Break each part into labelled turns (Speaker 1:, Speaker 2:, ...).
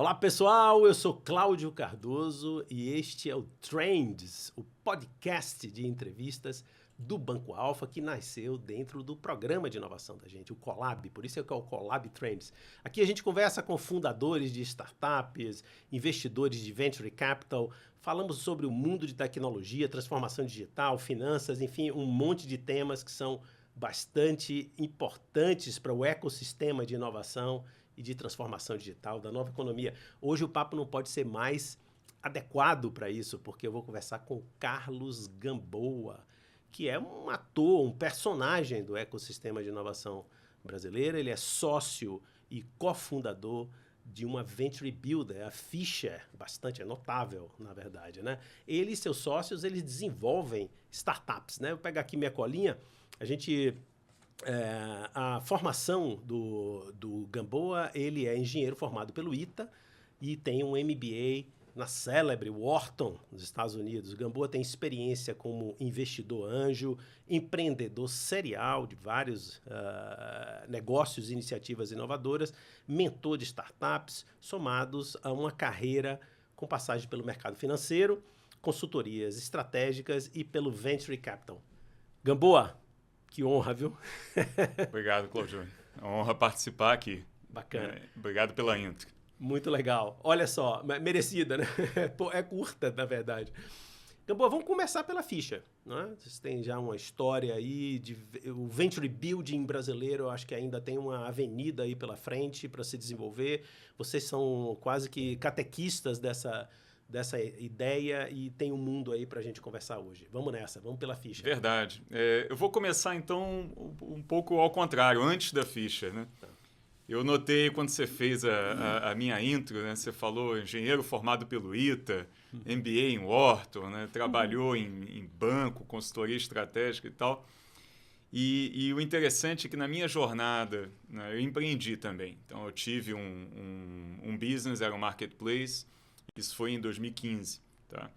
Speaker 1: Olá pessoal, eu sou Cláudio Cardoso e este é o Trends, o podcast de entrevistas do Banco Alfa que nasceu dentro do programa de inovação da gente, o Colab, por isso é que é o Colab Trends. Aqui a gente conversa com fundadores de startups, investidores de venture capital, falamos sobre o mundo de tecnologia, transformação digital, finanças, enfim, um monte de temas que são bastante importantes para o ecossistema de inovação e de transformação digital, da nova economia. Hoje o papo não pode ser mais adequado para isso, porque eu vou conversar com Carlos Gamboa, que é um ator, um personagem do ecossistema de inovação brasileira. Ele é sócio e cofundador de uma venture builder, a Fischer, bastante notável, na verdade, né? Ele e seus sócios, eles desenvolvem startups, né? Vou pegar aqui minha colinha, a formação do Gamboa, ele é engenheiro formado pelo ITA e tem um MBA na célebre Wharton, nos Estados Unidos. O Gamboa tem experiência como investidor anjo, empreendedor serial de vários negócios e iniciativas inovadoras, mentor de startups, somados a uma carreira com passagem pelo mercado financeiro, consultorias estratégicas e pelo venture capital. Gamboa, que honra, viu?
Speaker 2: Obrigado, Cláudio. É uma honra participar aqui.
Speaker 1: Bacana.
Speaker 2: Obrigado pela intro.
Speaker 1: Muito legal. Olha só, merecida, né? É curta, na verdade. Gamboa, vamos começar pela Fischer, né? Vocês têm já uma história aí, o venture building brasileiro, eu acho que ainda tem uma avenida aí pela frente para se desenvolver. Vocês são quase que catequistas dessa ideia e tem um mundo aí para a gente conversar hoje. Vamos nessa, vamos pela Fischer.
Speaker 2: Verdade. Eu vou começar, então, um pouco ao contrário, antes da Fischer, né? Tá. Eu notei quando você fez a minha intro, né? Você falou engenheiro formado pelo ITA, MBA em Wharton, né? Trabalhou em banco, consultoria estratégica e tal. E o interessante é que na minha jornada, né, eu empreendi também. Então, eu tive um business, era um marketplace. Isso foi em 2015, tá?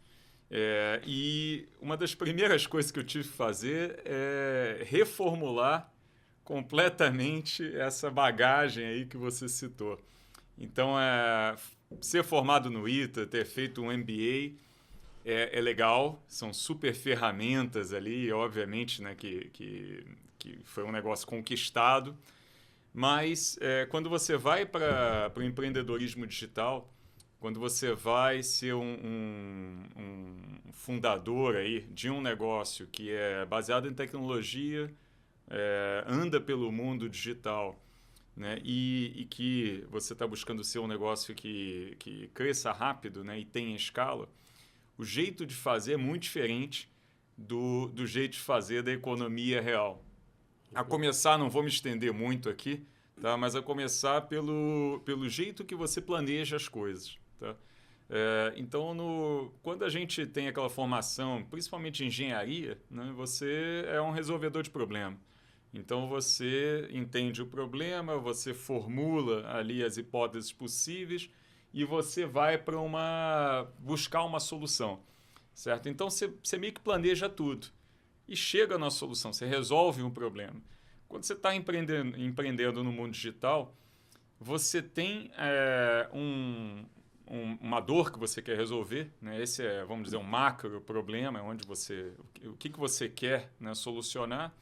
Speaker 2: E uma das primeiras coisas que eu tive que fazer é reformular completamente essa bagagem aí que você citou. Então, ser formado no ITA, ter feito um MBA é legal, são super ferramentas ali, obviamente, né, que foi um negócio conquistado, mas quando você vai para o empreendedorismo digital, quando você vai ser um fundador aí de um negócio que é baseado em tecnologia, anda pelo mundo digital, né, e que você está buscando ser um negócio que cresça rápido, né, e tenha escala, o jeito de fazer é muito diferente do jeito de fazer da economia real. A começar, não vou me estender muito aqui, tá, mas a começar pelo jeito que você planeja as coisas. Tá? Então, quando a gente tem aquela formação, principalmente em engenharia, né, você é um resolvedor de problema. Então, você entende o problema, você formula ali as hipóteses possíveis e você vai para buscar uma solução. Certo? Então, você meio que planeja tudo e chega na solução, você resolve um problema. Quando você está empreendendo no mundo digital, você tem uma dor que você quer resolver, né? Esse é, vamos dizer, um macro problema, onde o que você quer, né, solucionar,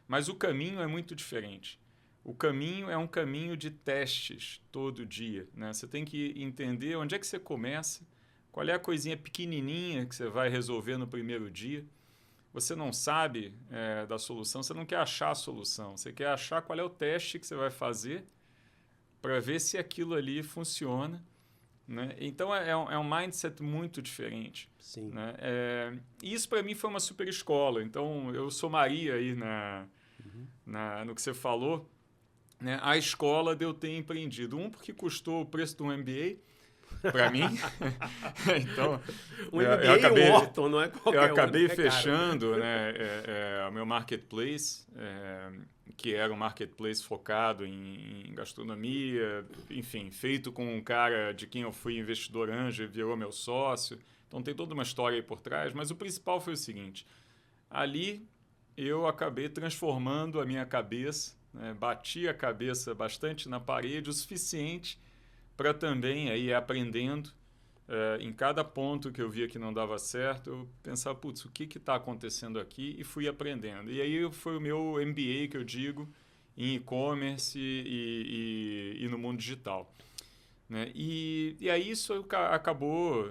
Speaker 2: mas o caminho é muito diferente. O caminho é um caminho de testes todo dia, né? Você tem que entender onde é que você começa, qual é a coisinha pequenininha que você vai resolver no primeiro dia. Você não sabe da solução, você não quer achar a solução, você quer achar qual é o teste que você vai fazer para ver se aquilo ali funciona. Né? Então, é um mindset muito diferente.
Speaker 1: Sim.
Speaker 2: Né? E isso, para mim, foi uma super escola. Então, eu somaria aí no que você falou, né? A escola de eu ter empreendido. Porque custou o preço de um MBA para mim. Então,
Speaker 1: um MBA e um Wharton, não é qualquer
Speaker 2: eu acabei
Speaker 1: um,
Speaker 2: fechando o meu marketplace, que era um marketplace focado em gastronomia, enfim, feito com um cara de quem eu fui investidor anjo e virou meu sócio. Então, tem toda uma história aí por trás, mas o principal foi o seguinte: ali eu acabei transformando a minha cabeça, né, bati a cabeça bastante na parede o suficiente para também aí aprendendo. Em cada ponto que eu via que não dava certo, eu pensava, putz, o que está acontecendo aqui? E fui aprendendo. E aí foi o meu MBA, que eu digo, em e-commerce e no mundo digital. Né? E aí isso acabou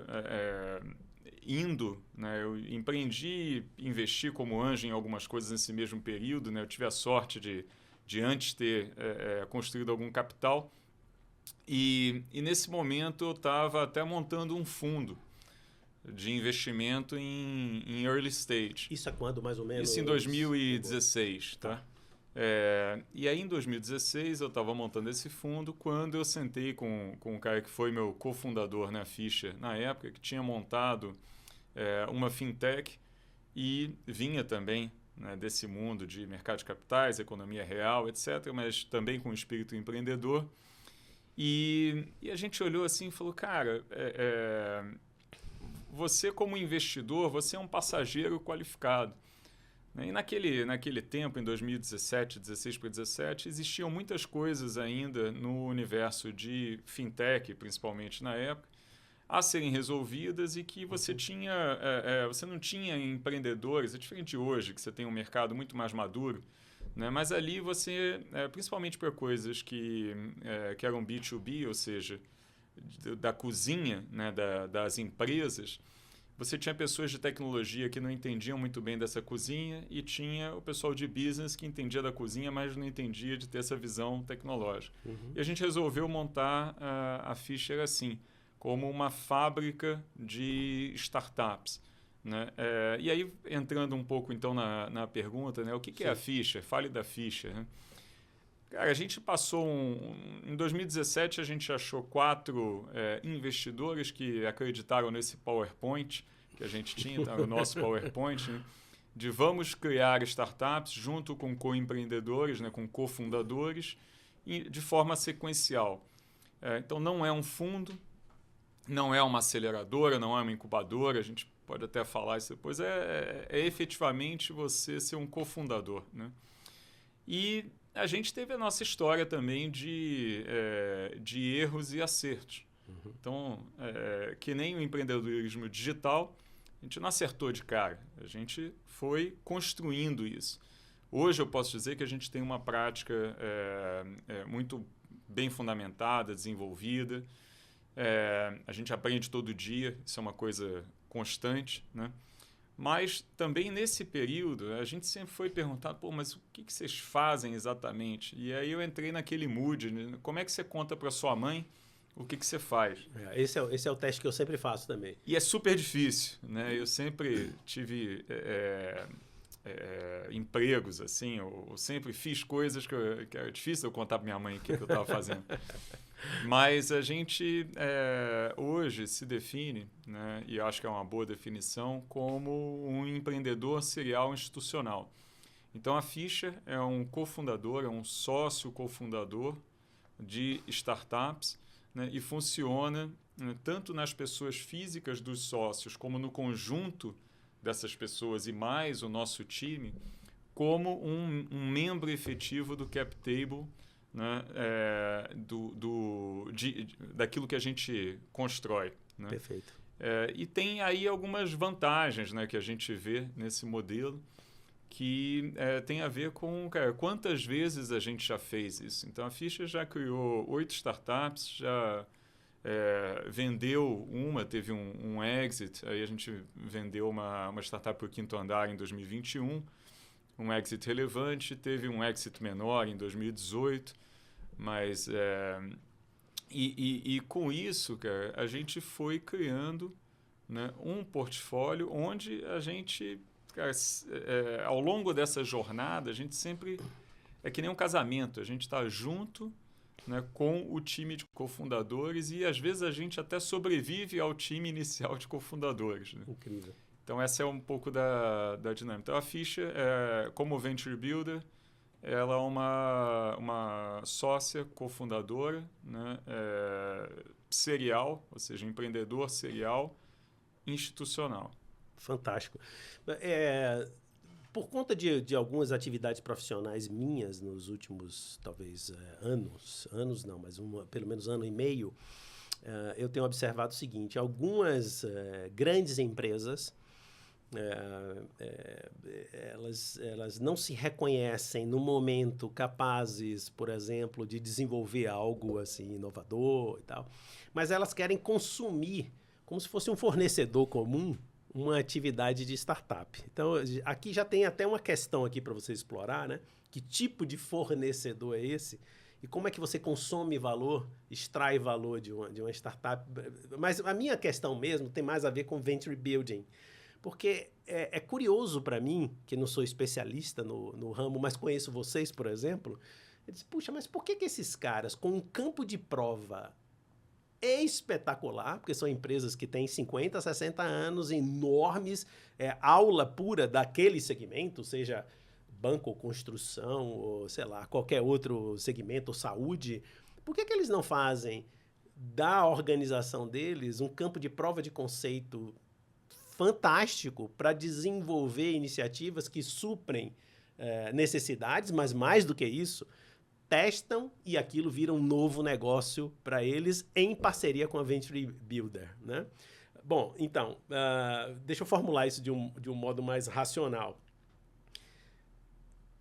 Speaker 2: indo. Né? Eu empreendi, investi como anjo em algumas coisas nesse mesmo período. Né? Eu tive a sorte de antes ter construído algum capital. E nesse momento eu estava até montando um fundo de investimento em early stage.
Speaker 1: Isso é quando, mais ou menos?
Speaker 2: Isso em 2016, tá? E aí em 2016 eu estava montando esse fundo quando eu sentei com um cara que foi meu cofundador na Fischer na época, que tinha montado uma fintech e vinha também, né, desse mundo de mercado de capitais, economia real, etc., mas também com espírito empreendedor. E a gente olhou assim e falou, cara, você como investidor, você é um passageiro qualificado. E naquele tempo, em 2017, 16 para 17, existiam muitas coisas ainda no universo de fintech, principalmente na época, a serem resolvidas e que você você não tinha empreendedores, é diferente de hoje, que você tem um mercado muito mais maduro, né? Mas ali você, principalmente para coisas que eram B2B, ou seja, da cozinha, né, das empresas, você tinha pessoas de tecnologia que não entendiam muito bem dessa cozinha e tinha o pessoal de business que entendia da cozinha, mas não entendia de ter essa visão tecnológica. E a gente resolveu montar a Fischer assim, como uma fábrica de startups. Né? E aí, entrando um pouco então na pergunta, né? O que é a Fischer? Fale da Fischer. Né? Cara, a gente passou em 2017 a gente achou 4 investidores que acreditaram nesse PowerPoint que a gente tinha, tá? O nosso PowerPoint, né? De vamos criar startups junto com co-empreendedores, né? Com cofundadores, de forma sequencial. Então, não é um fundo, não é uma aceleradora, não é uma incubadora, a gente pode até falar isso depois, é efetivamente você ser um cofundador. Né? E a gente teve a nossa história também de erros e acertos. Uhum. Então, que nem o empreendedorismo digital, a gente não acertou de cara, a gente foi construindo isso. Hoje eu posso dizer que a gente tem uma prática muito bem fundamentada, desenvolvida, a gente aprende todo dia, isso é uma coisa constante, né? Mas também nesse período a gente sempre foi perguntado, mas o que vocês fazem exatamente? E aí eu entrei naquele mood, né? Como é que você conta para sua mãe o que você faz?
Speaker 1: Esse é o teste que eu sempre faço também.
Speaker 2: E é super difícil, né? Eu sempre tive empregos assim, eu sempre fiz coisas que era difícil eu contar para minha mãe o que eu estava fazendo. Mas a gente hoje se define, né, e acho que é uma boa definição, como um empreendedor serial institucional. Então a Fischer é um cofundador, é um sócio cofundador de startups, né, e funciona, né, tanto nas pessoas físicas dos sócios como no conjunto dessas pessoas e mais o nosso time, como um membro efetivo do cap table, né, daquilo que a gente constrói. Né?
Speaker 1: Perfeito.
Speaker 2: E tem aí algumas vantagens, né, que a gente vê nesse modelo que tem a ver com quantas vezes a gente já fez isso. Então, a Fischer já criou 8 startups, já vendeu teve um exit, aí a gente vendeu uma startup para o quinto andar em 2021, um exit relevante, teve um exit menor em 2018, mas e com isso, cara, a gente foi criando, né, um portfólio onde a gente, cara, ao longo dessa jornada, a gente sempre é que nem um casamento, a gente está junto, né, com o time de cofundadores e às vezes a gente até sobrevive ao time inicial de cofundadores. Né?
Speaker 1: Incrível.
Speaker 2: Então essa é um pouco da dinâmica. Então a Fischer, como Venture Builder, ela é uma sócia cofundadora, né, serial, ou seja, empreendedor serial institucional.
Speaker 1: Fantástico. Por conta de algumas atividades profissionais minhas nos últimos, talvez, anos não, mas pelo menos ano e meio, eu tenho observado o seguinte, algumas grandes empresas, elas não se reconhecem no momento capazes, por exemplo, de desenvolver algo assim inovador e tal, mas elas querem consumir, como se fosse um fornecedor comum, uma atividade de startup. Então, aqui já tem até uma questão aqui para você explorar, né? Que tipo de fornecedor é esse? E como é que você consome valor, extrai valor de uma startup? Mas a minha questão mesmo tem mais a ver com venture building. Porque é curioso para mim, que não sou especialista no ramo, mas conheço vocês, por exemplo. Eu disse, puxa, mas por que esses caras, com um campo de prova espetacular, porque são empresas que têm 50, 60 anos, enormes, aula pura daquele segmento, seja banco ou construção, ou sei lá, qualquer outro segmento, saúde, por que eles não fazem da organização deles um campo de prova de conceito fantástico para desenvolver iniciativas que suprem necessidades, mas mais do que isso, testam e aquilo vira um novo negócio para eles em parceria com a Venture Builder, né? Bom, então, deixa eu formular isso de um modo mais racional.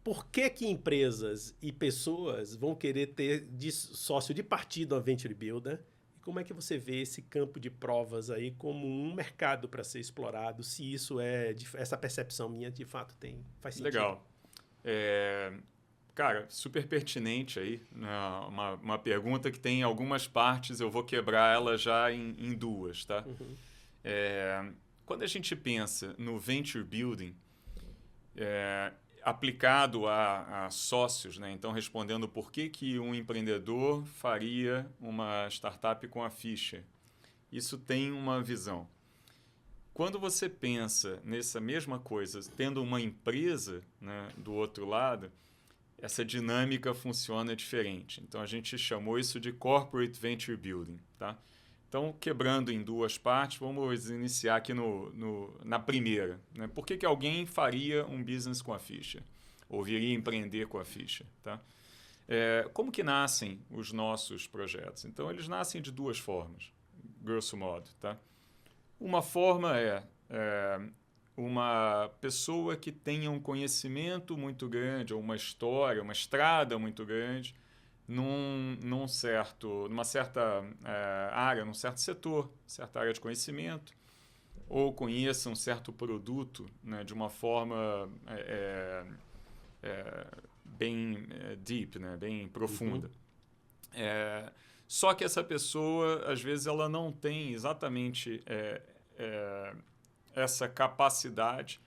Speaker 1: Por que empresas e pessoas vão querer ter de sócio de partido a Venture Builder? E como é que você vê esse campo de provas aí como um mercado para ser explorado, se isso essa percepção minha de fato faz sentido?
Speaker 2: Legal. Cara, super pertinente aí, né? Uma pergunta que tem algumas partes, eu vou quebrar ela já em duas, tá?
Speaker 1: Uhum.
Speaker 2: Quando a gente pensa no venture building, aplicado a sócios, né? Então, respondendo por que um empreendedor faria uma startup com a Fischer, isso tem uma visão. Quando você pensa nessa mesma coisa, tendo uma empresa, né, do outro lado, essa dinâmica funciona diferente. Então, a gente chamou isso de Corporate Venture Building. Tá? Então, quebrando em duas partes, vamos iniciar aqui na primeira. Né? Por que alguém faria um business com a Fischer? Ou viria empreender com a Fischer? Tá? Como que nascem os nossos projetos? Então, eles nascem de duas formas, grosso modo. Tá? Uma forma é uma pessoa que tenha um conhecimento muito grande, ou uma história, uma estrada muito grande, numa certa área, num certo setor, certa área de conhecimento, ou conheça um certo produto, né, de uma forma bem deep, né, bem profunda.
Speaker 1: Uhum.
Speaker 2: Só que essa pessoa, às vezes, ela não tem exatamente essa capacidade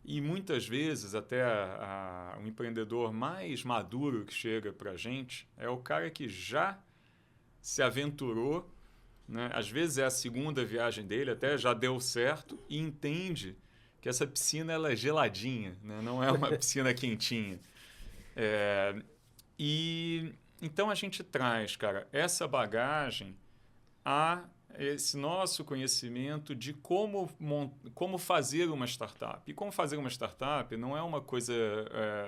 Speaker 2: e muitas vezes até um empreendedor mais maduro que chega para a gente é o cara que já se aventurou, né? Às vezes é a segunda viagem dele, até já deu certo e entende que essa piscina ela é geladinha, né? Não é uma piscina quentinha. E então a gente traz, cara, essa bagagem esse nosso conhecimento de como fazer uma startup. E como fazer uma startup não é uma coisa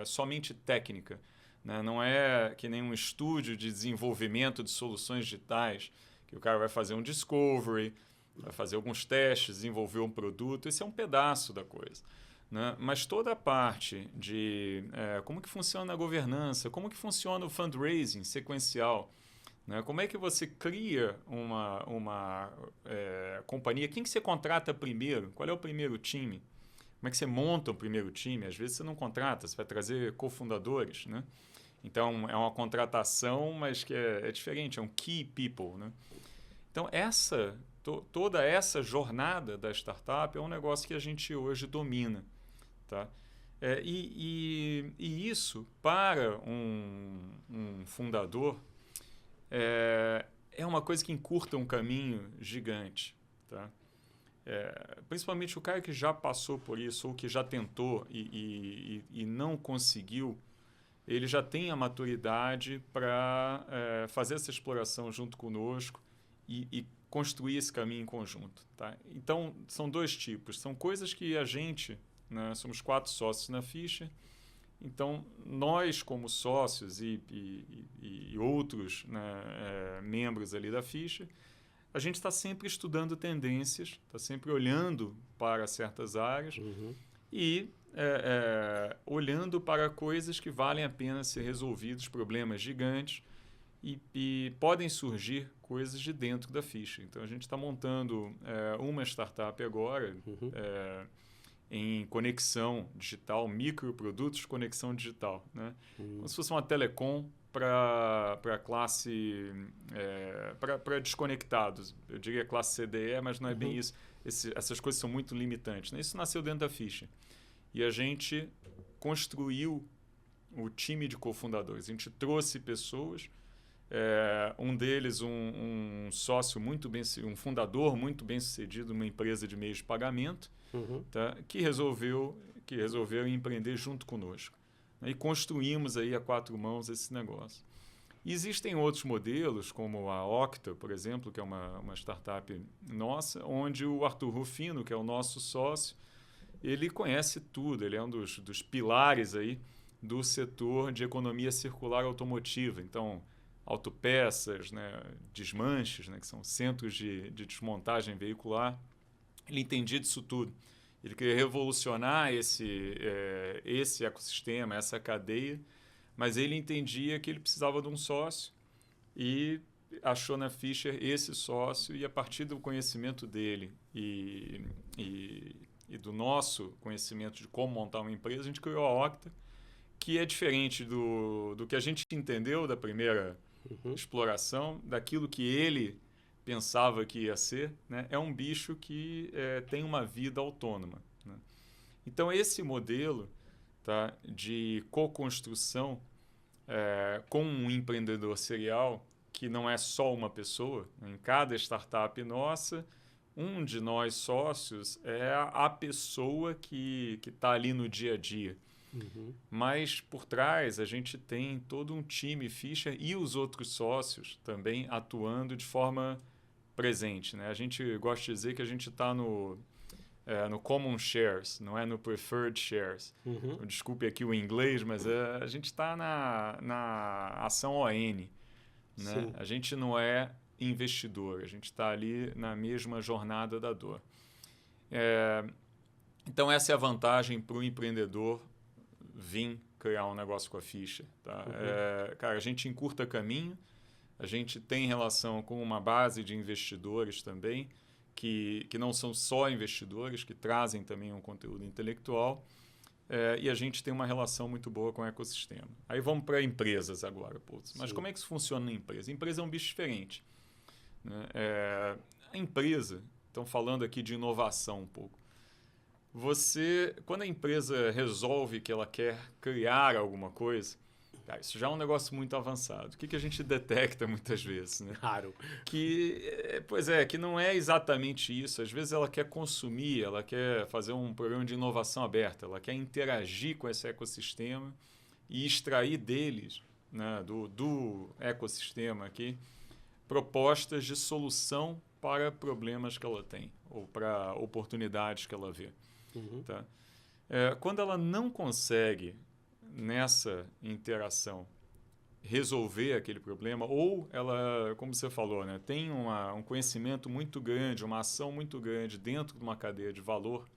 Speaker 2: somente técnica, né? Não é que nem um estúdio de desenvolvimento de soluções digitais, que o cara vai fazer um discovery, vai fazer alguns testes, desenvolver um produto. Esse é um pedaço da coisa. Né? Mas toda a parte de como que funciona a governança, como que funciona o fundraising sequencial, né? Como é que você cria uma companhia? Quem que você contrata primeiro? Qual é o primeiro time? Como é que você monta o primeiro time? Às vezes você não contrata, você vai trazer cofundadores, né? Então, é uma contratação, mas que é diferente, é um key people, né? Então, toda essa jornada da startup é um negócio que a gente hoje domina. Tá? E isso, para um fundador, é uma coisa que encurta um caminho gigante. Tá? Principalmente o cara que já passou por isso ou que já tentou e não conseguiu, ele já tem a maturidade para fazer essa exploração junto conosco e construir esse caminho em conjunto. Tá? Então, são dois tipos. São coisas que a gente né? Somos 4 sócios na Fischer. Então, nós como sócios e outros, né, membros ali da Fischer, a gente está sempre estudando tendências, está sempre olhando para certas áreas e olhando para coisas que valem a pena ser resolvidos, problemas gigantes, e podem surgir coisas de dentro da Fischer. Então, a gente está montando uma startup agora em conexão digital, microprodutos de conexão digital, né? Como se fosse uma telecom para classe, para desconectados. Eu diria classe CDE, mas não é bem isso. Essas coisas são muito limitantes, né? Isso nasceu dentro da Fischer. E a gente construiu o time de cofundadores. A gente trouxe pessoas, um deles, um sócio muito bem, um fundador muito bem sucedido numa empresa de meios de pagamento, tá? que resolveu empreender junto conosco. E construímos aí a 4 mãos esse negócio. E existem outros modelos, como a Octa, por exemplo, que é uma startup nossa, onde o Arthur Rufino, que é o nosso sócio, ele conhece tudo, ele é um dos pilares aí do setor de economia circular automotiva. Então, autopeças, né, desmanches, né, que são centros de desmontagem veicular. Ele entendia disso tudo. Ele queria revolucionar esse ecossistema, essa cadeia, mas ele entendia que ele precisava de um sócio e achou na Fischer esse sócio, e a partir do conhecimento dele e do nosso conhecimento de como montar uma empresa, a gente criou a Octa, que é diferente do que a gente entendeu da primeira exploração, daquilo que ele pensava que ia ser, né? É um bicho que tem uma vida autônoma, né? Então, esse modelo, tá, de co-construção com um empreendedor serial, que não é só uma pessoa, em cada startup nossa, um de nós sócios é a pessoa que está ali no dia a dia. Mas por trás a gente tem todo um time Fischer e os outros sócios também atuando de forma presente, né? A gente gosta de dizer que a gente está no Common Shares, não é no Preferred Shares. Desculpe aqui o inglês, mas a gente está na ação ON, né? A gente não é investidor, a gente está ali na mesma jornada da dor. Então, essa é a vantagem para o empreendedor vir criar um negócio com a Fischer, tá? Cara, a gente encurta caminho, a gente tem relação com uma base de investidores também, que não são só investidores, que trazem também um conteúdo intelectual, e a gente tem uma relação muito boa com o ecossistema. Aí vamos para empresas agora, putz. Mas como é que isso funciona na empresa? A empresa é um bicho diferente, né? A empresa, estão falando aqui de inovação um pouco. Quando a empresa resolve que ela quer criar alguma coisa, cara, isso já é um negócio muito avançado. O que a gente detecta muitas vezes, né?
Speaker 1: Claro.
Speaker 2: Que não é exatamente isso. Às vezes ela quer consumir, ela quer fazer um programa de inovação aberta, ela quer interagir com esse ecossistema e extrair deles, né, do ecossistema aqui, propostas de solução para problemas que ela tem ou para oportunidades que ela vê. Tá? Quando ela não consegue, nessa interação, resolver aquele problema, ou ela, como você falou, né, tem um conhecimento muito grande, uma ação muito grande dentro de uma cadeia de valor,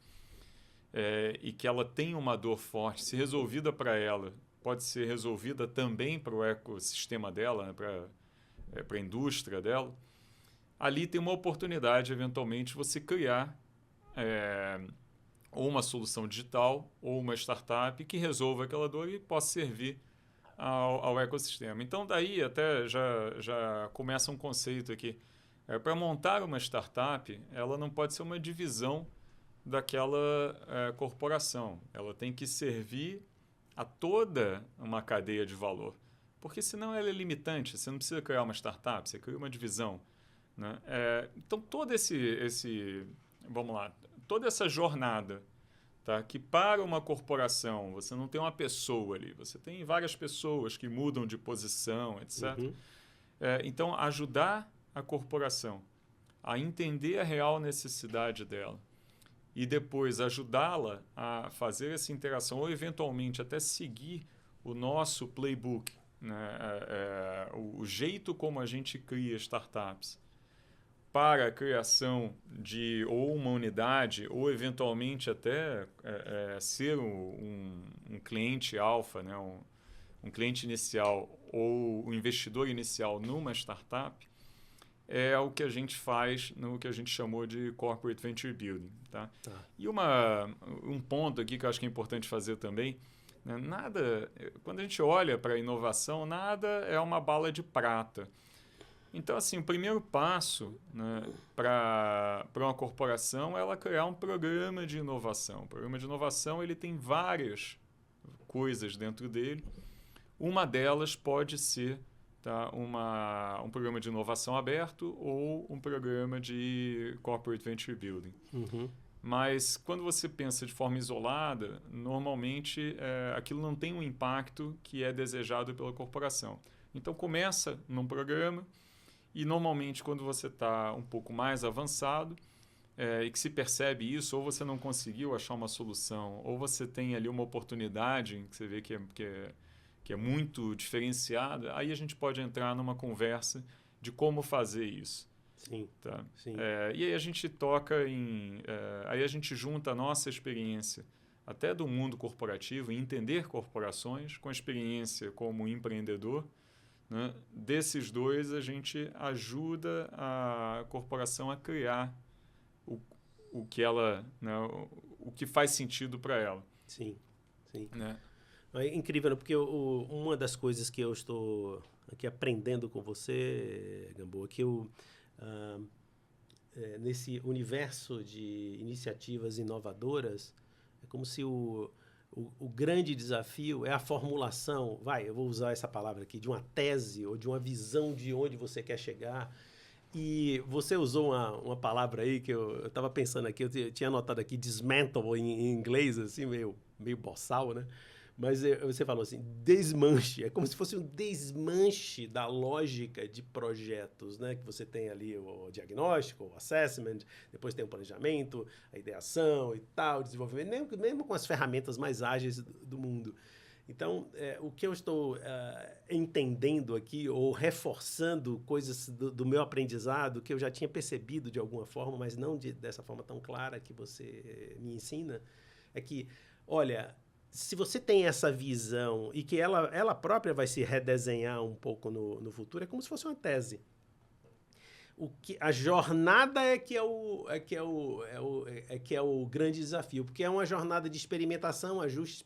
Speaker 2: e que ela tem uma dor forte, se resolvida para ela, pode ser resolvida também para o ecossistema dela, né, para a indústria dela, ali tem uma oportunidade, eventualmente, você criar ou uma solução digital ou uma startup que resolva aquela dor e possa servir ao ecossistema. Então, daí até já começa um conceito aqui. Para montar uma startup, ela não pode ser uma divisão daquela corporação. Ela tem que servir a toda uma cadeia de valor. Porque senão ela é limitante. Você não precisa criar uma startup, você cria uma divisão, né? Então, vamos lá, toda essa jornada, tá, que para uma corporação, você não tem uma pessoa ali, você tem várias pessoas que mudam de posição, etc. Então, ajudar a corporação a entender a real necessidade dela e depois ajudá-la a fazer essa interação ou eventualmente até seguir o nosso playbook, né? O jeito como a gente cria startups para a criação de ou uma unidade ou eventualmente até ser um cliente alfa, né? Um cliente inicial ou um investidor inicial numa startup, é o que a gente faz no que a gente chamou de Corporate Venture Building. Tá? E um ponto aqui que eu acho que é importante fazer também, né? Quando a gente olha para a inovação, nada é uma bala de prata. Então, assim, o primeiro passo, né, para uma corporação é ela criar um programa de inovação. O programa de inovação ele tem várias coisas dentro dele. Uma delas pode ser, tá, um programa de inovação aberto ou um programa de Corporate Venture Building.
Speaker 1: Uhum.
Speaker 2: Mas quando você pensa de forma isolada, normalmente aquilo não tem um impacto que é desejado pela corporação. Então começa num programa e normalmente quando você está um pouco mais avançado e que se percebe isso, ou você não conseguiu achar uma solução, ou você tem ali uma oportunidade que você vê que é muito diferenciada, aí a gente pode entrar numa conversa de como fazer isso.
Speaker 1: Sim.
Speaker 2: Tá?
Speaker 1: Sim.
Speaker 2: E aí a gente aí a gente junta a nossa experiência até do mundo corporativo, em entender corporações, com a experiência como empreendedor, né? Desses dois a gente ajuda a corporação a criar o que ela, né, o que faz sentido para ela.
Speaker 1: Sim, sim.
Speaker 2: Né?
Speaker 1: É incrível, né? Porque uma das coisas que eu estou aqui aprendendo com você, Gamboa, que nesse universo de iniciativas inovadoras, é como se o grande desafio é a formulação, eu vou usar essa palavra aqui, de uma tese ou de uma visão de onde você quer chegar. E você usou uma palavra aí que eu estava pensando aqui, eu tinha anotado aqui, dismantle em inglês, assim, meio boçal, né? Mas você falou assim, desmanche. É como se fosse um desmanche da lógica de projetos, né? Que você tem ali o diagnóstico, o assessment, depois tem o planejamento, a ideação e tal, o desenvolvimento, mesmo com as ferramentas mais ágeis do mundo. Então, o que eu estou entendendo aqui, ou reforçando coisas do meu aprendizado, que eu já tinha percebido de alguma forma, mas não dessa forma tão clara que você me ensina, é que, olha, se você tem essa visão e que ela própria vai se redesenhar um pouco no futuro, é como se fosse uma tese. A jornada é que é o grande desafio, porque é uma jornada de experimentação, ajuste,
Speaker 2: Isso.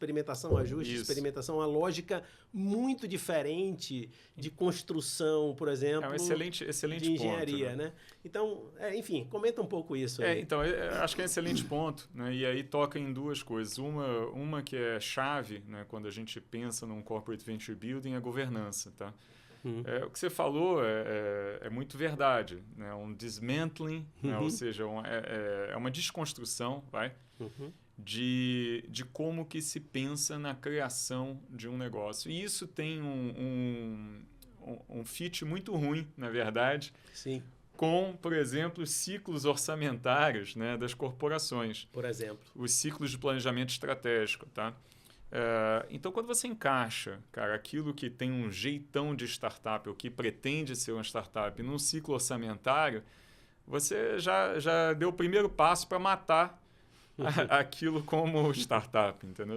Speaker 1: experimentação, uma lógica muito diferente de construção, por exemplo,
Speaker 2: excelente
Speaker 1: de engenharia,
Speaker 2: ponto,
Speaker 1: né? Então, enfim, comenta um pouco isso aí.
Speaker 2: Então, acho que é um excelente ponto, né? E aí toca em duas coisas. Uma que é chave, né, quando a gente pensa num Corporate Venture Building, é a governança, tá? O que você falou é muito verdade, né? Um dismantling, né? Ou seja, é uma desconstrução, de como que se pensa na criação de um negócio. E isso tem um fit muito ruim, na verdade,
Speaker 1: Sim.
Speaker 2: com, por exemplo, os ciclos orçamentários, né, das corporações.
Speaker 1: Por exemplo.
Speaker 2: Os ciclos de planejamento estratégico, tá? Então, quando você encaixa, cara, aquilo que tem um jeitão de startup, ou que pretende ser uma startup, num ciclo orçamentário, você já deu o primeiro passo para matar aquilo como startup, entendeu?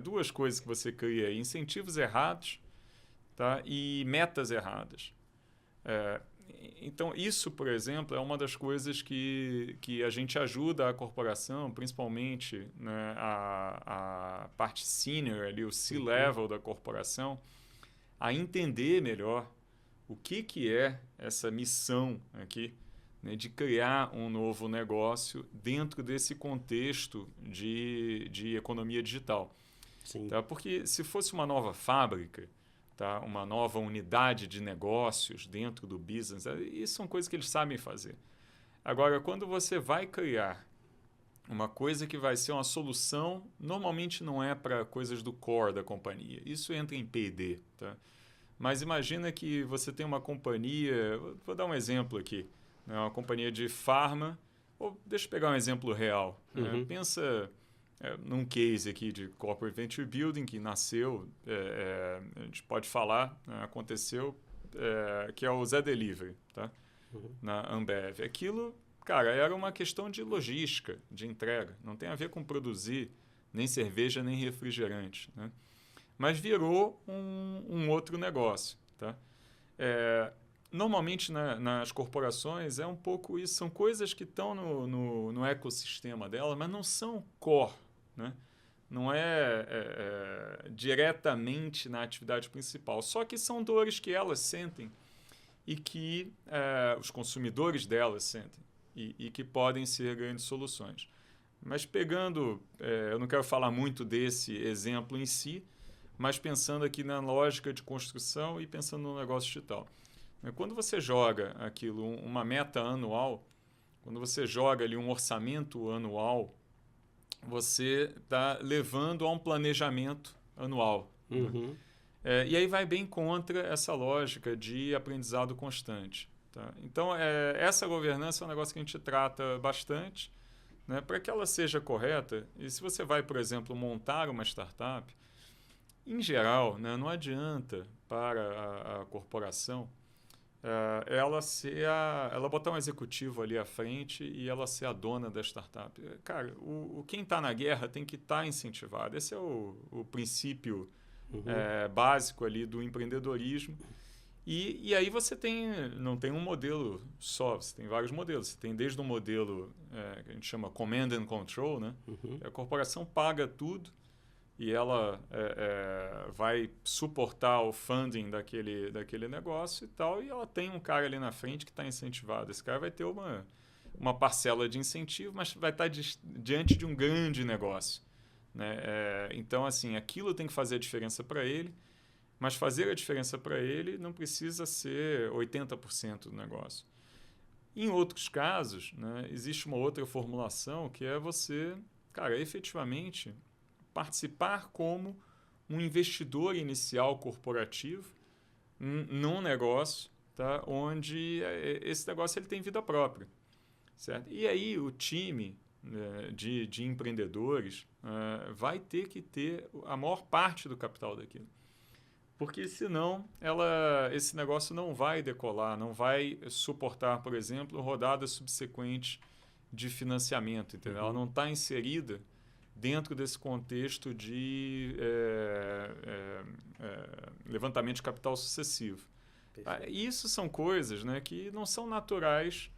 Speaker 2: Duas coisas que você cria, incentivos errados, tá? E metas erradas. Então, isso, por exemplo, é uma das coisas que a gente ajuda a corporação, principalmente, né, a parte senior, ali, o C-level da corporação, a entender melhor o que é essa missão aqui, né, de criar um novo negócio dentro desse contexto de economia digital.
Speaker 1: Sim.
Speaker 2: Tá? Porque se fosse uma nova fábrica, tá? Uma nova unidade de negócios dentro do business, isso são coisas que eles sabem fazer. Agora, quando você vai criar uma coisa que vai ser uma solução, normalmente não é para coisas do core da companhia. Isso entra em P&D. Tá? Mas imagina que você tem uma companhia, vou dar um exemplo aqui, né? Uma companhia de pharma, Deixa eu pegar um exemplo real. Pensa num case aqui de Corporate Venture Building que nasceu, a gente pode falar, aconteceu, que é o Zé Delivery, tá? Na Ambev. Aquilo, cara, era uma questão de logística, de entrega. Não tem a ver com produzir nem cerveja, nem refrigerante, né? Mas virou um outro negócio, tá? Normalmente nas corporações é um pouco isso, são coisas que estão no ecossistema dela, mas não são core, né? Não é diretamente na atividade principal, só que são dores que elas sentem e que os consumidores delas sentem e que podem ser grandes soluções. Mas pegando, eu não quero falar muito desse exemplo em si, mas pensando aqui na lógica de construção e pensando no negócio digital. Quando você joga aquilo, uma meta anual, quando você joga ali um orçamento anual, você está levando a um planejamento anual. Né? E aí vai bem contra essa lógica de aprendizado constante. Tá? Então, essa governança é um negócio que a gente trata bastante, né, para que ela seja correta. E se você vai, por exemplo, montar uma startup, em geral, né, não adianta para a corporação ela botar um executivo ali à frente e ela ser a dona da startup. Cara, quem está na guerra tem que estar incentivado. Esse é o princípio básico ali do empreendedorismo. E aí você não tem um modelo só, você tem vários modelos. Você tem desde um modelo que a gente chama Command and Control, né? A corporação paga tudo e ela vai suportar o funding daquele negócio e tal, e ela tem um cara ali na frente que está incentivado. Esse cara vai ter uma parcela de incentivo, mas vai estar diante de um grande negócio. Né? Então, assim, aquilo tem que fazer a diferença para ele, mas fazer a diferença para ele não precisa ser 80% do negócio. Em outros casos, né, existe uma outra formulação que é você, cara, efetivamente participar como um investidor inicial corporativo num negócio, tá, onde esse negócio ele tem vida própria. Certo? E aí o time de empreendedores vai ter que ter a maior parte do capital daquilo. Porque senão esse negócio não vai decolar, não vai suportar, por exemplo, rodadas subsequentes de financiamento. Entendeu? Ela não está inserida dentro desse contexto de levantamento de capital sucessivo. Isso são coisas, né, que não são naturais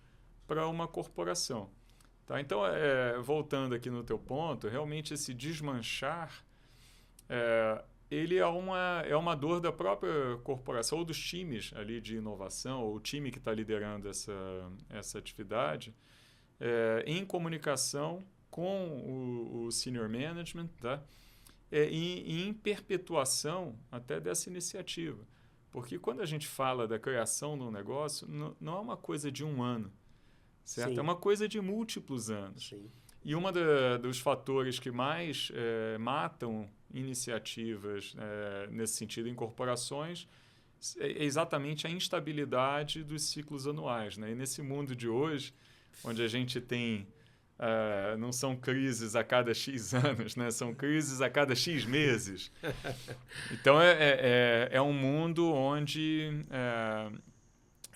Speaker 2: para uma corporação. Tá? Então, voltando aqui no teu ponto, realmente esse desmanchar ele é uma dor da própria corporação ou dos times ali de inovação, ou o time que está liderando essa atividade, em comunicação com o senior management, tá? E em perpetuação até dessa iniciativa. Porque quando a gente fala da criação de um negócio, não é uma coisa de um ano, certo? Sim. É uma coisa de múltiplos anos.
Speaker 1: Sim.
Speaker 2: E um dos fatores que mais matam iniciativas nesse sentido em corporações é exatamente a instabilidade dos ciclos anuais. Né? E nesse mundo de hoje, onde a gente tem... não são crises a cada X anos, né? São crises a cada X meses. Então, é um mundo onde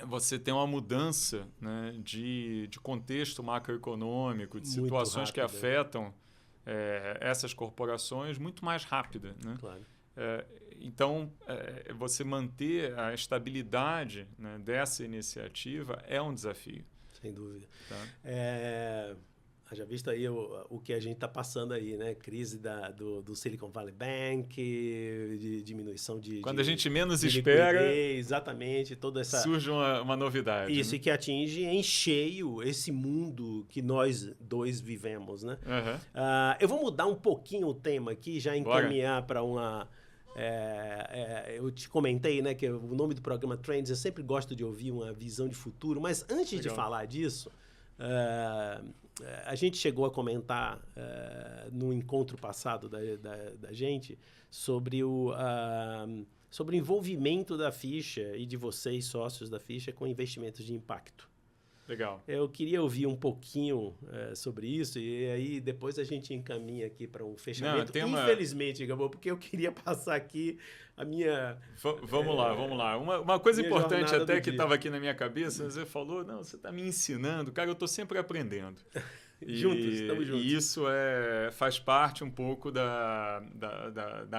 Speaker 2: você tem uma mudança, né, de contexto macroeconômico, de situações que afetam essas corporações muito mais rápida. Né? Claro. Então, você manter a estabilidade, né, dessa iniciativa é um desafio.
Speaker 1: Sem dúvida. Tá? Haja visto aí o que a gente está passando aí, né? Crise do Silicon Valley Bank, de diminuição de...
Speaker 2: Quando a gente menos espera...
Speaker 1: Exatamente, toda essa...
Speaker 2: Surge uma novidade.
Speaker 1: Isso, né? E que atinge em cheio esse mundo que nós dois vivemos, né?
Speaker 2: Uhum.
Speaker 1: Eu vou mudar um pouquinho o tema aqui, já encaminhar para uma... eu te comentei, né, que o nome do programa Trends, eu sempre gosto de ouvir uma visão de futuro, mas antes de falar disso... a gente chegou a comentar no encontro passado da gente sobre o envolvimento da Ficha e de vocês, sócios da Ficha, com investimentos de impacto.
Speaker 2: Legal.
Speaker 1: Eu queria ouvir um pouquinho sobre isso e aí depois a gente encaminha aqui para um fechamento. Infelizmente, Gabô, porque eu queria passar aqui a minha...
Speaker 2: Vamos lá. Uma coisa importante até que estava aqui na minha cabeça, você falou, não, você está me ensinando. Cara, eu estou sempre aprendendo.
Speaker 1: Estamos juntos.
Speaker 2: E isso faz parte um pouco da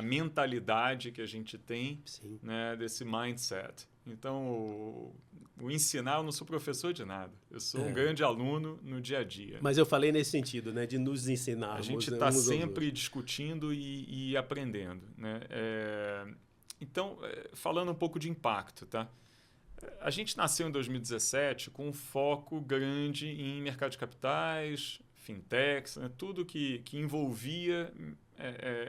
Speaker 2: mentalidade que a gente tem, né, desse mindset. Então, o ensinar, eu não sou professor de nada. Eu sou um grande aluno no dia a dia.
Speaker 1: Mas eu falei nesse sentido, né, de nos ensinar.
Speaker 2: A gente está sempre discutindo e aprendendo, né? Então, falando um pouco de impacto, tá? A gente nasceu em 2017 com um foco grande em mercado de capitais, fintechs, né? Tudo que envolvia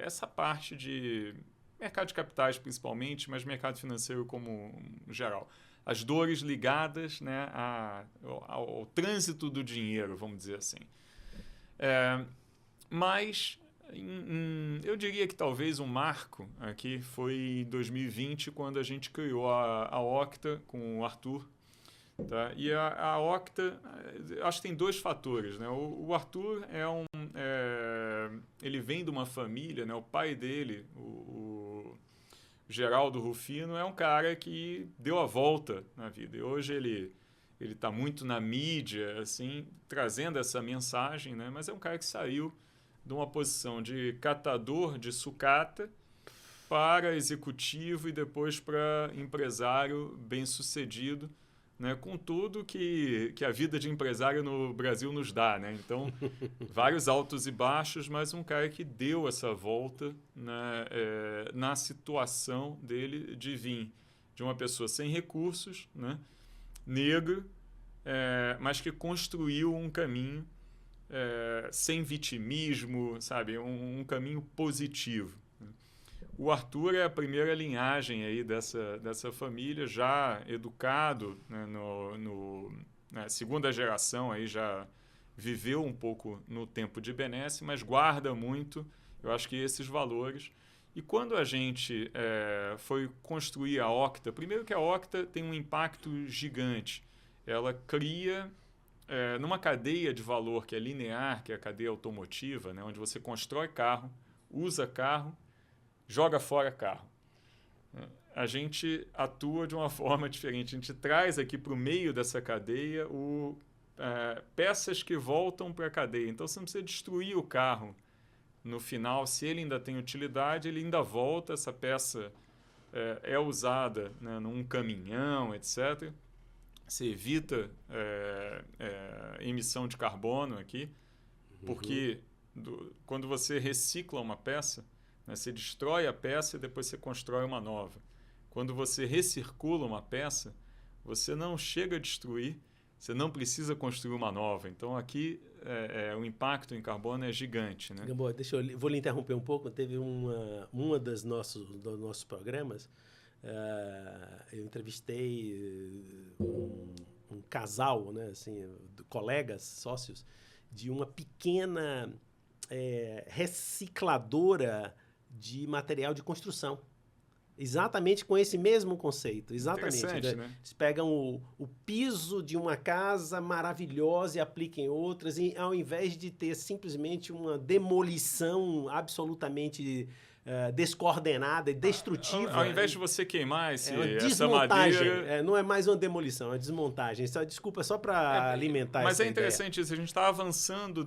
Speaker 2: essa parte de mercado de capitais principalmente, mas mercado financeiro como geral. As dores ligadas, né, ao trânsito do dinheiro, vamos dizer assim. Mas eu diria que talvez um marco aqui foi em 2020, quando a gente criou a Octa com o Arthur. Tá? E a Octa, acho que tem dois fatores, né? O Arthur ele vem de uma família, né? O pai dele, o Geraldo Rufino, é um cara que deu a volta na vida. E hoje ele está muito na mídia, assim, trazendo essa mensagem, né? Mas é um cara que saiu de uma posição de catador de sucata para executivo e depois para empresário bem-sucedido, né, com tudo que a vida de empresário no Brasil nos dá, né? Então, vários altos e baixos, mas um cara que deu essa volta, né, na situação dele de vir de uma pessoa sem recursos, né, negro, mas que construiu um caminho sem vitimismo, sabe? Um caminho positivo. O Arthur é a primeira linhagem aí dessa família, já educado, né, na segunda geração, aí já viveu um pouco no tempo de benesse, mas guarda muito, eu acho que esses valores. E quando a gente foi construir a Octa, primeiro que a Octa tem um impacto gigante. Ela cria, numa cadeia de valor que é linear, que é a cadeia automotiva, né, onde você constrói carro, usa carro, joga fora carro. A gente atua de uma forma diferente. A gente traz aqui para o meio dessa cadeia peças que voltam para a cadeia. Então, você não precisa destruir o carro no final. Se ele ainda tem utilidade, ele ainda volta. Essa peça é usada, né, num caminhão, etc. Você evita emissão de carbono aqui, porque quando você recicla uma peça, você destrói a peça e depois você constrói uma nova. Quando você recircula uma peça, você não chega a destruir, você não precisa construir uma nova. Então, aqui, o impacto em carbono é gigante, né?
Speaker 1: Gamboa, vou lhe interromper um pouco. Teve uma dos nossos programas, eu entrevistei um casal, né, assim, colegas, sócios, de uma pequena recicladora de material de construção. Exatamente com esse mesmo conceito. Exatamente.
Speaker 2: Interessante, né?
Speaker 1: Eles pegam o piso de uma casa maravilhosa e aplicam em outras, e ao invés de ter simplesmente uma demolição absolutamente descoordenada e destrutiva.
Speaker 2: Ao invés de você queimar essa
Speaker 1: desmontagem,
Speaker 2: madeira...
Speaker 1: não é mais uma demolição, é uma desmontagem. Desculpa, só para alimentar
Speaker 2: mas
Speaker 1: essa
Speaker 2: é interessante
Speaker 1: ideia.
Speaker 2: isso, a gente está avançando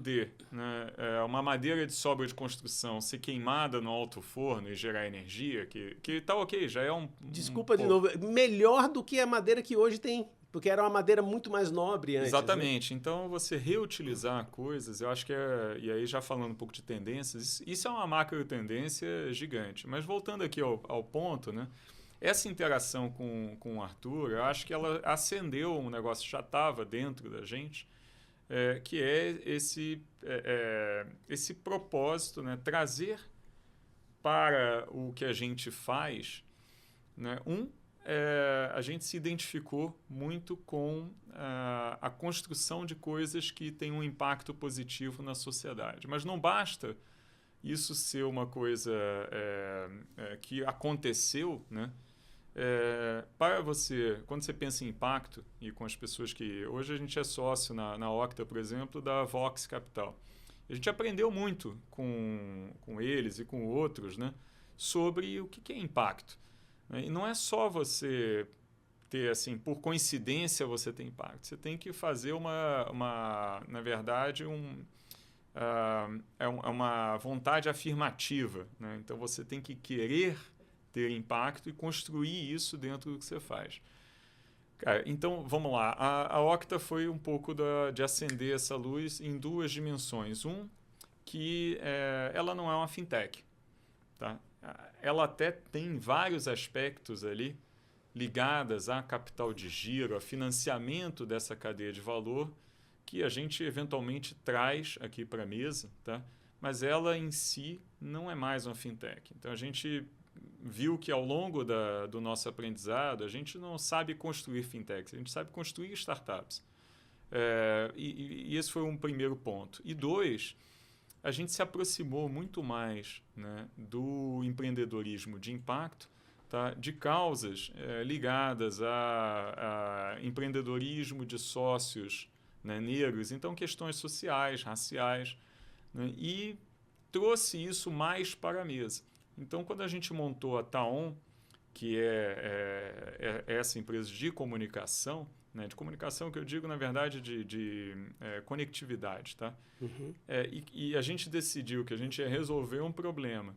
Speaker 2: né, uma madeira de sobra de construção ser queimada no alto forno e gerar energia, que está ok, já é
Speaker 1: Desculpa de novo, melhor do que a madeira que hoje tem. Porque era uma madeira muito mais nobre antes.
Speaker 2: Exatamente.
Speaker 1: Né?
Speaker 2: Então, você reutilizar coisas, eu acho que e aí já falando um pouco de tendências, isso é uma macro tendência gigante. Mas voltando aqui ao ponto, né? Essa interação com o Arthur, eu acho que ela acendeu um negócio que já estava dentro da gente, que é esse propósito, né? Trazer para o que a gente faz, né? A gente se identificou muito com a construção de coisas que têm um impacto positivo na sociedade. Mas não basta isso ser uma coisa que aconteceu, né? para você, quando você pensa em impacto, e com as pessoas que... Hoje a gente é sócio na Octa, por exemplo, da Vox Capital. A gente aprendeu muito com eles e com outros, né, sobre o que é impacto. E não é só você ter, assim, por coincidência você ter impacto. Você tem que fazer na verdade, uma vontade afirmativa, né? Então, você tem que querer ter impacto e construir isso dentro do que você faz. Cara, então, vamos lá. A Octa foi um pouco de acender essa luz em duas dimensões. Que ela não é uma fintech. Tá? Ela até tem vários aspectos ali ligadas a capital de giro, a financiamento dessa cadeia de valor, que a gente eventualmente traz aqui para a mesa, tá? Mas ela em si não é mais uma fintech. Então, a gente viu que ao longo do nosso aprendizado, a gente não sabe construir fintechs, a gente sabe construir startups. E esse foi um primeiro ponto. E dois, a gente se aproximou muito mais, né, do empreendedorismo de impacto, tá, de causas ligadas a empreendedorismo de sócios, né, negros, então questões sociais, raciais, né, e trouxe isso mais para a mesa. Então, quando a gente montou a Taon, que é essa empresa de comunicação, né, de comunicação que eu digo, na verdade, de conectividade, tá?
Speaker 1: Uhum.
Speaker 2: E a gente decidiu que a gente ia resolver um problema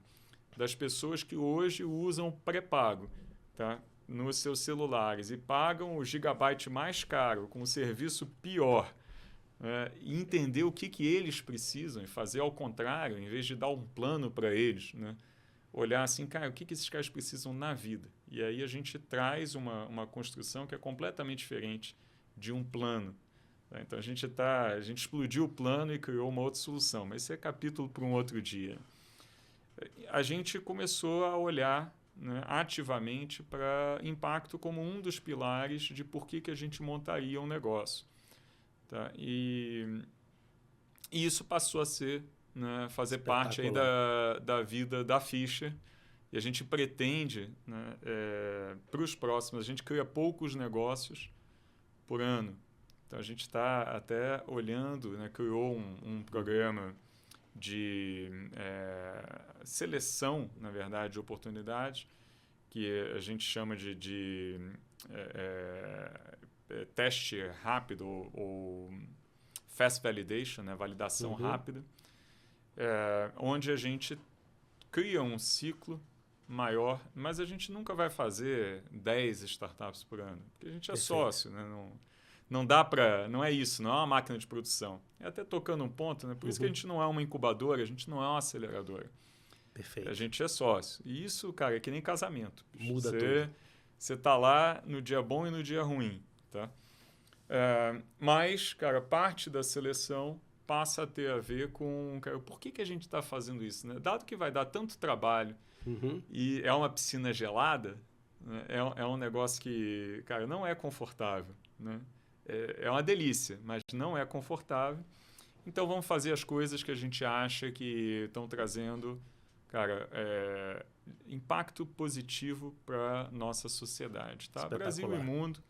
Speaker 2: das pessoas que hoje usam pré-pago, tá, nos seus celulares e pagam o gigabyte mais caro com o serviço pior, e entender o que eles precisam e fazer ao contrário, em vez de dar um plano para eles, né? Olhar assim, cara, o que esses caras precisam na vida? E aí a gente traz uma construção que é completamente diferente de um plano. Tá? Então a gente explodiu o plano e criou uma outra solução, mas esse é capítulo para um outro dia. A gente começou a olhar, né, ativamente para impacto como um dos pilares de por que a gente montaria um negócio. Tá? E isso passou a ser, né, fazer parte aí da vida da Fischer. E a gente pretende, né, para os próximos, a gente cria poucos negócios por ano. Então, a gente está até olhando, né, criou um programa de seleção, na verdade, de oportunidades, que a gente chama de teste rápido ou fast validation, né, validação rápida, onde a gente cria um ciclo maior, mas a gente nunca vai fazer 10 startups por ano, porque a gente é sócio, né? Não dá para, não é isso, não é uma máquina de produção. É até tocando um ponto, né? Por isso que a gente não é uma incubadora, a gente não é uma aceleradora.
Speaker 1: Perfeito.
Speaker 2: A gente é sócio. E isso, cara, é que nem casamento.
Speaker 1: Muda tudo.
Speaker 2: Você tá lá no dia bom e no dia ruim, tá? Mas, cara, parte da seleção passa a ter a ver com, cara, por que a gente está fazendo isso, né? Dado que vai dar tanto trabalho e é uma piscina gelada, né? É um negócio que, cara, não é confortável, né? É uma delícia, mas não é confortável. Então, vamos fazer as coisas que a gente acha que estão trazendo, cara, impacto positivo para nossa sociedade, tá? Brasil e mundo,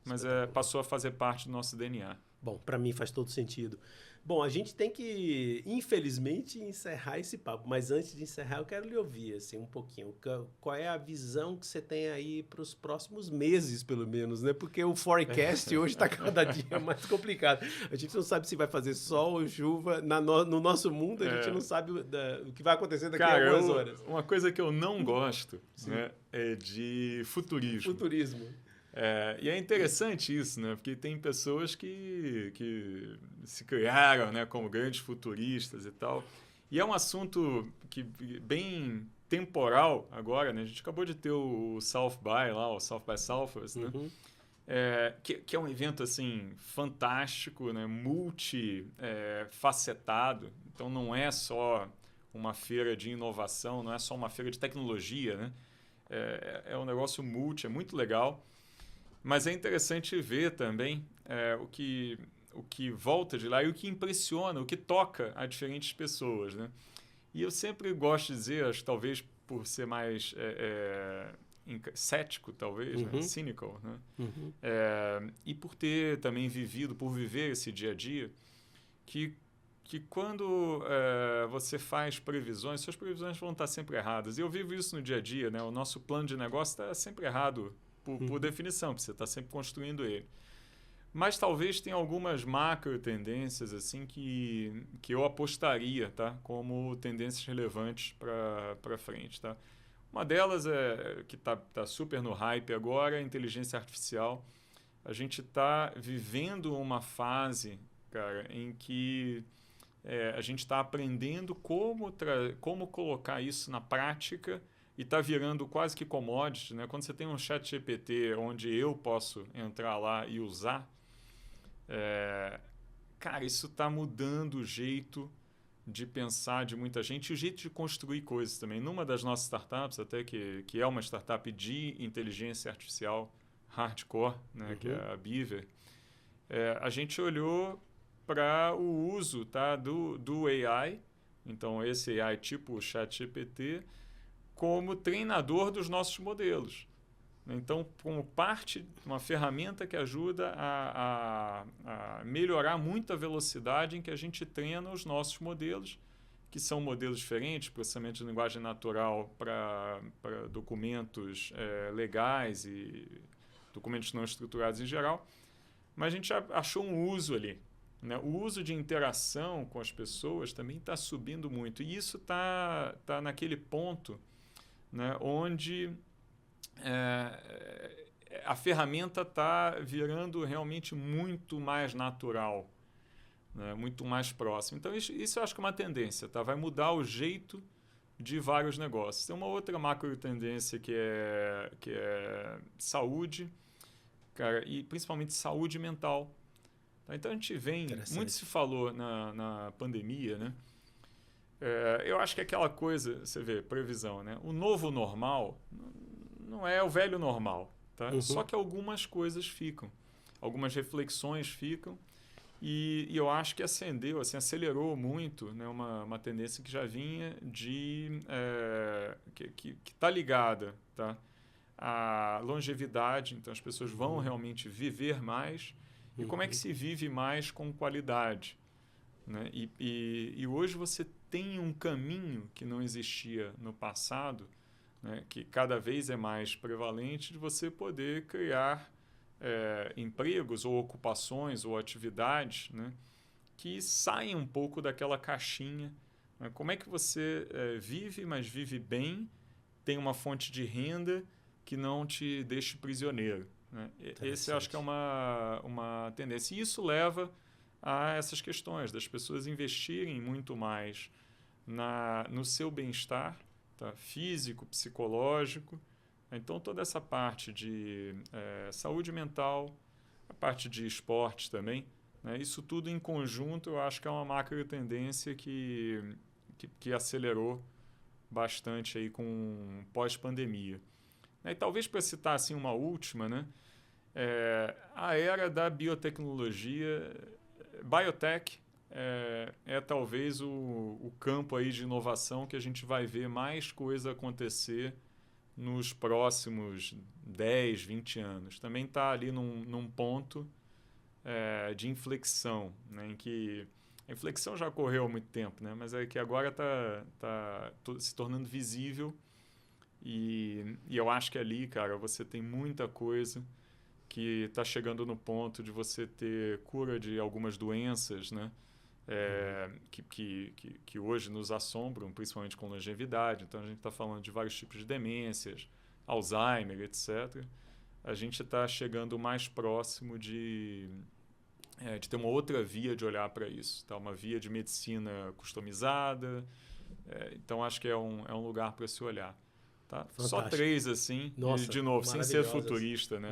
Speaker 2: mas passou a fazer parte do nosso DNA.
Speaker 1: Bom, para mim faz todo sentido. Bom, a gente tem que, infelizmente, encerrar esse papo. Mas antes de encerrar, eu quero lhe ouvir assim, um pouquinho. Qual é a visão que você tem aí para os próximos meses, pelo menos, né? Porque o forecast hoje está cada dia mais complicado. A gente não sabe se vai fazer sol ou chuva. No nosso mundo, a gente não sabe o que vai acontecer daqui a algumas horas.
Speaker 2: Uma coisa que eu não gosto, né, é de futurismo. E é interessante isso, né? Porque tem pessoas que se criaram, né, como grandes futuristas e tal. E é um assunto bem temporal agora, né? A gente acabou de ter o South by lá, o South by Southwest, né? Que é um evento assim fantástico, né? Multifacetado. Então não é só uma feira de inovação, não é só uma feira de tecnologia, né? É um negócio é muito legal. Mas é interessante ver também o que volta de lá e o que impressiona, o que toca a diferentes pessoas, né? E eu sempre gosto de dizer, acho que talvez por ser mais cético, talvez, né? Cynical, né? E por ter também por viver esse dia a dia, que quando você faz previsões, suas previsões vão estar sempre erradas. E eu vivo isso no dia a dia, né? O nosso plano de negócio está sempre errado, por definição, porque você está sempre construindo ele. Mas talvez tenha algumas macro tendências assim, que eu apostaria, tá? Como tendências relevantes para frente. Tá? Uma delas que tá super no hype agora, é a inteligência artificial. A gente está vivendo uma fase, cara, em que a gente está aprendendo como colocar isso na prática e está virando quase que commodity. Né? Quando você tem um chat GPT onde eu posso entrar lá e usar, cara, isso está mudando o jeito de pensar de muita gente e o jeito de construir coisas também. Numa das nossas startups, até que é uma startup de inteligência artificial hardcore, né, que é a Beaver, a gente olhou para o uso, tá, do AI, então esse AI tipo o ChatGPT, como treinador dos nossos modelos. Então, como parte, uma ferramenta que ajuda a melhorar muito a velocidade em que a gente treina os nossos modelos, que são modelos diferentes, processamento de linguagem natural para documentos legais e documentos não estruturados em geral, mas a gente achou um uso ali. Né? O uso de interação com as pessoas também está subindo muito. E isso tá naquele ponto, né, onde a ferramenta está virando realmente muito mais natural, né? Muito mais próximo. Então, isso eu acho que é uma tendência, tá? Vai mudar o jeito de vários negócios. Tem uma outra macro tendência que é saúde, cara, e principalmente saúde mental. Tá? Então, a gente muito se falou na pandemia, né? Eu acho que aquela coisa, você vê, previsão, né? O novo normal não é o velho normal, tá? Só que algumas coisas ficam, algumas reflexões ficam e eu acho que acelerou muito, né, uma tendência que já vinha que está ligada, tá, à longevidade. Então as pessoas vão realmente viver mais e como é que se vive mais com qualidade, né? E hoje você tem um caminho que não existia no passado, né, que cada vez é mais prevalente, de você poder criar empregos ou ocupações ou atividades, né, que saem um pouco daquela caixinha. Né? Como é que você vive, mas vive bem, tem uma fonte de renda que não te deixe prisioneiro. Né? Esse eu acho que é uma tendência. E isso leva a essas questões das pessoas investirem muito mais no seu bem-estar, tá? Físico, psicológico. Então, toda essa parte de saúde mental, a parte de esporte também, né? Isso tudo em conjunto, eu acho que é uma macro tendência que acelerou bastante aí com pós-pandemia. E talvez para citar assim, uma última, né? A era da biotecnologia, biotech, talvez o campo aí de inovação que a gente vai ver mais coisa acontecer nos próximos 10, 20 anos. Também está ali num ponto de inflexão, né, em que a inflexão já ocorreu há muito tempo, né, mas é que agora está se tornando visível e eu acho que ali, cara, você tem muita coisa que está chegando no ponto de você ter cura de algumas doenças, né? Que hoje nos assombram, principalmente com longevidade. Então, a gente está falando de vários tipos de demências, Alzheimer, etc. A gente está chegando mais próximo de ter uma outra via de olhar para isso. Tá? Uma via de medicina customizada. Então, acho que é um lugar para se olhar. Tá? Só 3, assim.
Speaker 1: Nossa,
Speaker 2: e, de novo, sem ser futurista. Né?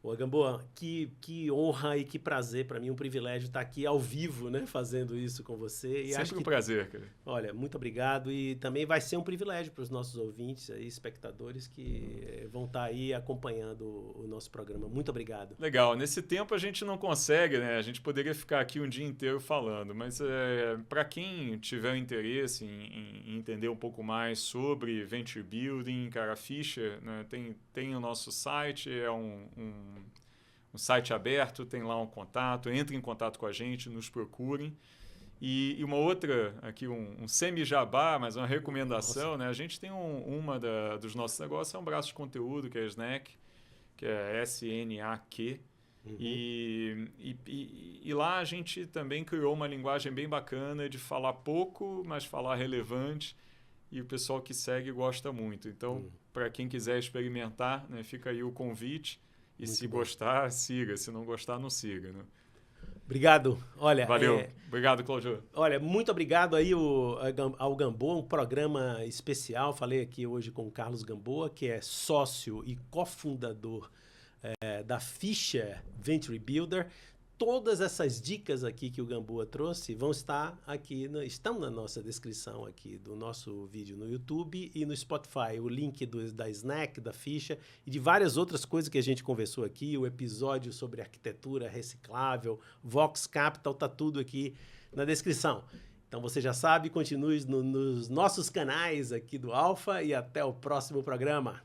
Speaker 1: Ô, Gamboa, que honra e que prazer para mim, um privilégio estar aqui ao vivo, né, fazendo isso com você. E
Speaker 2: Sempre um prazer, cara.
Speaker 1: Olha, muito obrigado e também vai ser um privilégio para os nossos ouvintes e espectadores que vão estar aí acompanhando o nosso programa. Muito obrigado.
Speaker 2: Legal. Nesse tempo a gente não consegue, né? A gente poderia ficar aqui um dia inteiro falando, mas para quem tiver interesse em entender um pouco mais sobre Venture Building, cara, a Fischer, né, tem o nosso site, é um site aberto, tem lá um contato, entre em contato com a gente, nos procurem. E uma outra, aqui um semi-jabá, mas uma recomendação, né? A gente tem dos nossos negócios, é um braço de conteúdo, que é a Snack, que é SNAQ.
Speaker 1: Uhum.
Speaker 2: E lá a gente também criou uma linguagem bem bacana de falar pouco, mas falar relevante. E o pessoal que segue gosta muito. Então, para quem quiser experimentar, né, fica aí o convite. E
Speaker 1: Muito
Speaker 2: se
Speaker 1: bom.
Speaker 2: Gostar, siga. Se não gostar, não siga. Né?
Speaker 1: Obrigado. Olha,
Speaker 2: valeu. Obrigado, Cláudio.
Speaker 1: Olha, muito obrigado aí ao Gamboa, um programa especial. Falei aqui hoje com o Carlos Gamboa, que é sócio e cofundador da Fischer Venture Builder. Todas essas dicas aqui que o Gamboa trouxe vão estar aqui, estão na nossa descrição aqui do nosso vídeo no YouTube e no Spotify. O link da Snack, da Fischer e de várias outras coisas que a gente conversou aqui. O episódio sobre arquitetura reciclável, Vox Capital, tá tudo aqui na descrição. Então você já sabe, continue nos nossos canais aqui do Alfa e até o próximo programa.